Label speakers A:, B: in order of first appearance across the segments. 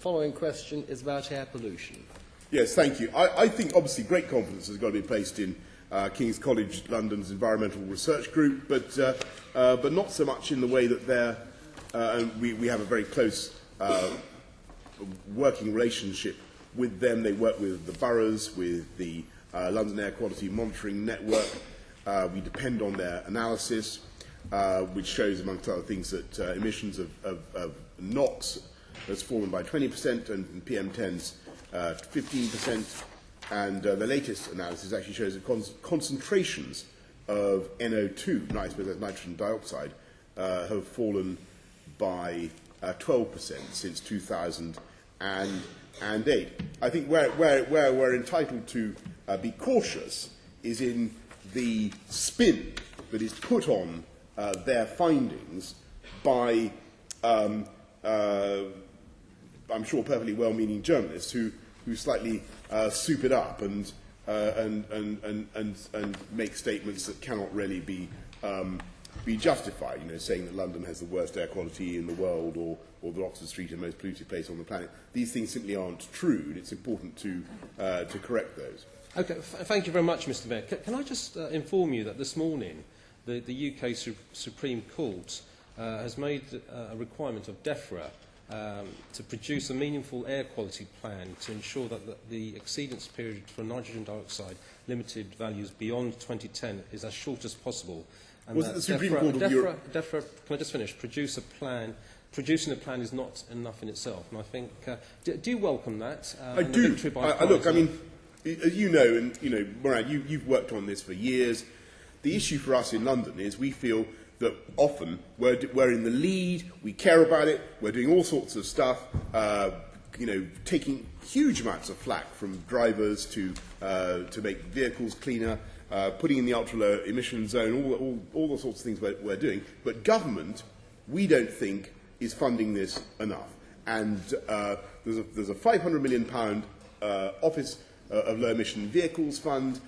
A: following question is about air pollution.
B: Yes, thank you. I think obviously great confidence has got to be placed in King's College London's Environmental Research Group, but not so much in the way that we have a very close working relationship with them. They work with the boroughs, with the London Air Quality Monitoring Network. We depend on their analysis, which shows, amongst other things, that emissions of NOx has fallen by 20% and PM10s 15%. And the latest analysis actually shows that concentrations of NO2, I suppose that's nitrogen dioxide, have fallen by 12% since 2008. I think where we're entitled to be cautious is in the spin that is put on their findings by, I'm sure, perfectly well-meaning journalists who slightly soup it up and make statements that cannot really be justified. You know, saying that London has the worst air quality in the world, or that Oxford Street is the most polluted place on the planet. These things simply aren't true, and it's important to correct those.
C: Okay, thank you very much, Mr. Mayor. Can I just inform you that this morning the UK Supreme Court has made a requirement of DEFRA to produce a meaningful air quality plan to ensure that the exceedance period for nitrogen dioxide limited values beyond 2010 is as short as possible. And
B: was it the Supreme Court of Europe?
C: DEFRA, can I just finish? Producing a plan is not enough in itself, and I think. Do you welcome that?
B: I do. Look, I mean, as you know, and you know, Murad, you've worked on this for years. The issue for us in London is we feel that often we're in the lead, we care about it, we're doing all sorts of stuff, you know, taking huge amounts of flack from drivers to make vehicles cleaner, putting in the ultra-low emission zone, all the sorts of things we're doing. But government, we don't think, is funding this enough. And there's a £500 million Office of Low Emission Vehicles fund.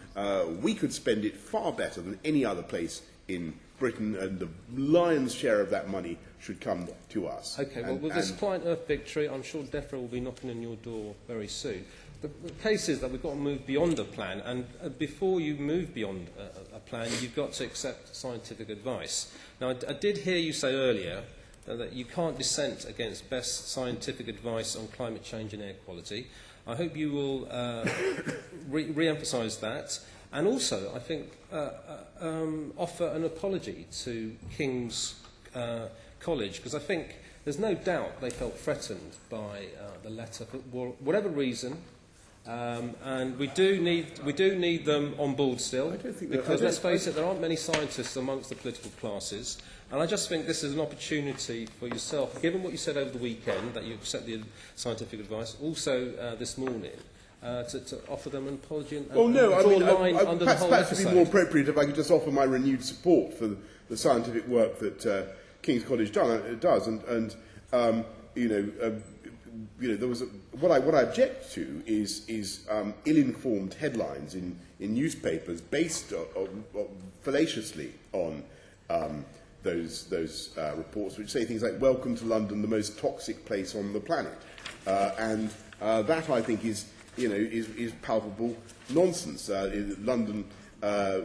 B: We could spend it far better than any other place in Britain, and the lion's share of that money should come to us.
C: Okay, well, with this Client Earth victory, I'm sure DEFRA will be knocking on your door very soon. The case is that we've got to move beyond a plan, and before you move beyond a plan, you've got to accept scientific advice. Now, I did hear you say earlier that you can't dissent against best scientific advice on climate change and air quality. I hope you will re-emphasise that. And also, I think, offer an apology to King's College, because I think there's no doubt they felt threatened by the letter for whatever reason. And we do need them on board still, because let's face it, there aren't many scientists amongst the political classes. And I just think this is an opportunity for yourself, given what you said over the weekend, that you accept the scientific advice, also this morning, to offer them an apology and draw a line under the whole
B: perhaps it would
C: episode.
B: be more appropriate if I could just offer my renewed support for the scientific work that King's College does, and there was what I object to is ill-informed headlines in newspapers based fallaciously on those reports, which say things like "Welcome to London, the most toxic place on the planet," and that I think is palpable nonsense. In London,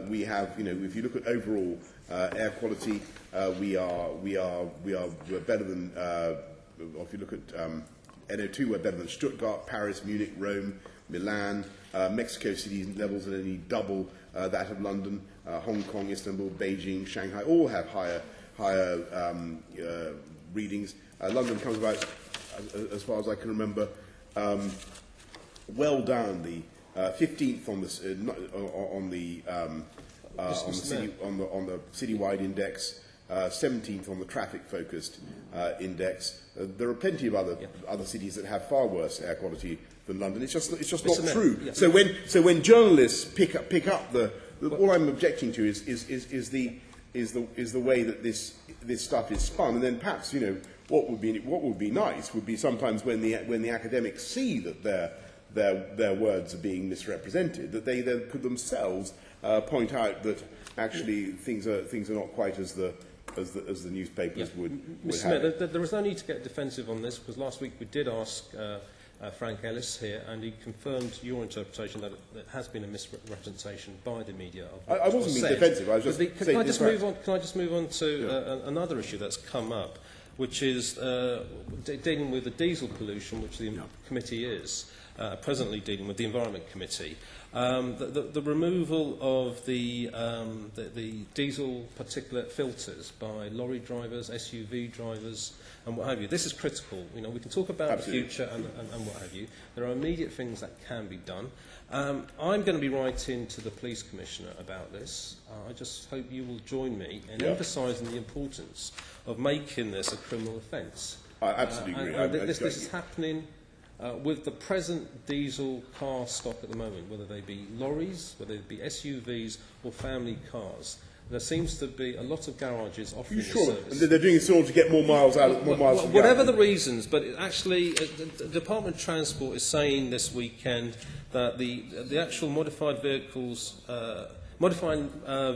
B: we have, if you look at overall air quality, we're better than. If you look at NO2, we're better than Stuttgart, Paris, Munich, Rome, Milan. Mexico City levels are only double that of London. Hong Kong, Istanbul, Beijing, Shanghai all have higher readings. London comes about, as far as I can remember, well down the 15th on the citywide index, 17th on the traffic-focused index. There are plenty of other cities that have far worse air quality than London. It's just not true. Yeah. So when journalists pick up all I'm objecting to is the way that this stuff is spun, and then perhaps what would be nice would be sometimes when the academics see that their words are being misrepresented, that they then could themselves point out that actually things are not quite as the as the newspapers would
C: Mr.
B: have
C: Smith,
B: it.
C: there is no need to get defensive on this, because last week we did ask Frank Ellis here, and he confirmed your interpretation that it has been a misrepresentation by the media. Of what
B: I wasn't
C: was
B: being
C: said.
B: defensive. I was just
C: Can
B: saying.
C: I just move on? Can I just move on to another issue that's come up, which is dealing with the diesel pollution, which the committee is presently dealing with, the Environment Committee. The removal of the diesel particulate filters by lorry drivers, SUV drivers, and what have you. This is critical. You know, we can talk about
B: Absolutely.
C: the future and what have you. There are immediate things that can be done. I'm going to be writing to the Police Commissioner about this. I just hope you will join me in emphasising the importance of making this a criminal offence.
B: I absolutely agree.
C: This is happening with the present diesel car stock at the moment, whether they be lorries, whether they be SUVs or family cars. There seems to be a lot of garages offering this service.
B: And they're doing it in order to get more miles out, more miles.
C: Whatever the reasons, but actually, the Department of Transport is saying this weekend that the actual modified vehicles, modifying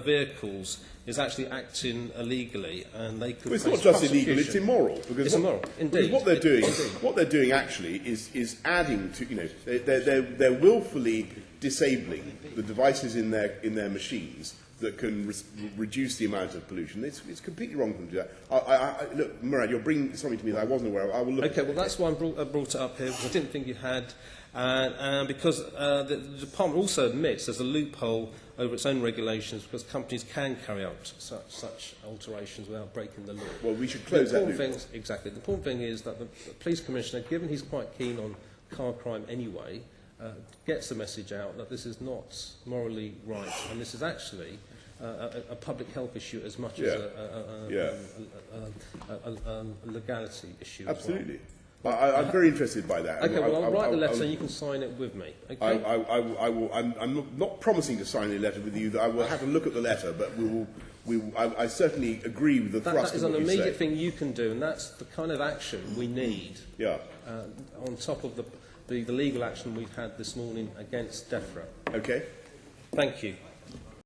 C: vehicles, is actually acting illegally, and they could.
B: Well, it's
C: face
B: not just
C: prosecution.
B: illegal; it's immoral. Because
C: It's immoral, indeed.
B: Because what they're doing actually is adding to, you know, they're willfully disabling the devices in their machines that can reduce the amount of pollution. It's completely wrong for them to do that. Look, Murad, you're bringing something to me that I wasn't aware of. I will look.
C: Okay, well, that's why I brought it up here, because I didn't think you had, and because the department also admits there's a loophole over its own regulations, because companies can carry out such alterations without breaking the law.
B: Well, we should close that loophole.
C: Exactly. The important thing is that the police commissioner, given he's quite keen on car crime anyway, gets the message out that this is not morally right, and this is actually a public health issue as much as a legality issue.
B: Absolutely. I'm very interested by that.
C: Okay, well, I'll write the letter and you can sign it with me. Okay?
B: I will. I'm not promising to sign a letter with you. I will have to look at the letter, but I certainly agree with the thrust
C: that is
B: of what
C: an
B: you say.
C: immediate thing you can do, and that's the kind of action we need.
B: Yeah.
C: On top of the legal action we've had this morning against DEFRA.
B: Okay.
C: Thank you.